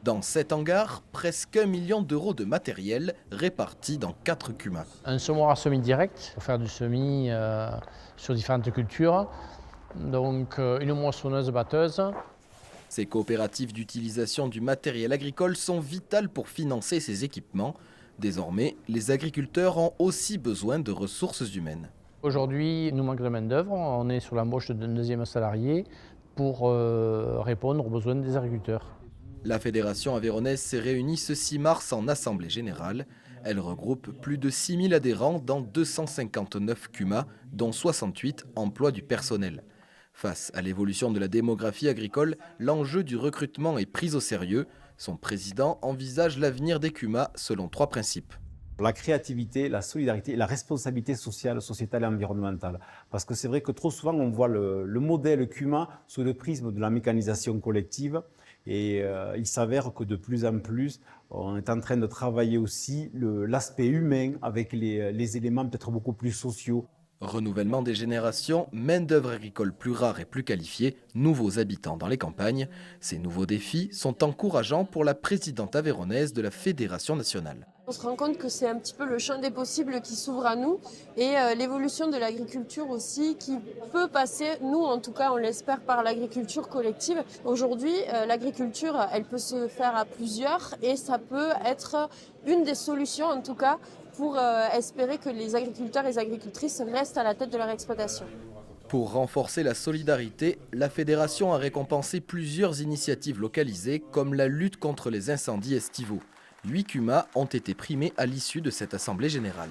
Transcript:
Dans cet hangar, presque 1 million d'euros de matériel répartis dans 4 cumas. Un semoir à semis direct pour faire du semis sur différentes cultures. Donc une moissonneuse batteuse. Ces coopératives d'utilisation du matériel agricole sont vitales pour financer ces équipements. Désormais, les agriculteurs ont aussi besoin de ressources humaines. Aujourd'hui, il nous manque de main-d'œuvre. On est sur l'embauche d'un deuxième salarié pour répondre aux besoins des agriculteurs. La Fédération avéronaise s'est réunie ce 6 mars en Assemblée générale. Elle regroupe plus de 6000 adhérents dans 259 cumas, dont 68 emploient du personnel. Face à l'évolution de la démographie agricole, l'enjeu du recrutement est pris au sérieux. Son président envisage l'avenir des cumas selon 3 principes. La créativité, la solidarité et la responsabilité sociale, sociétale et environnementale. Parce que c'est vrai que trop souvent, on voit le modèle CUMA sous le prisme de la mécanisation collective. Et il s'avère que de plus en plus, on est en train de travailler aussi l'aspect humain avec les éléments peut-être beaucoup plus sociaux. Renouvellement des générations, main-d'œuvre agricole plus rare et plus qualifiée, nouveaux habitants dans les campagnes. Ces nouveaux défis sont encourageants pour la présidente avéronaise de la Fédération nationale. On se rend compte que c'est un petit peu le champ des possibles qui s'ouvre à nous et l'évolution de l'agriculture aussi qui peut passer, nous en tout cas on l'espère, par l'agriculture collective. Aujourd'hui, l'agriculture, elle peut se faire à plusieurs et ça peut être une des solutions en tout cas pour espérer que les agriculteurs et les agricultrices restent à la tête de leur exploitation. Pour renforcer la solidarité, la Fédération a récompensé plusieurs initiatives localisées comme la lutte contre les incendies estivaux. 8 cumas ont été primés à l'issue de cette assemblée générale.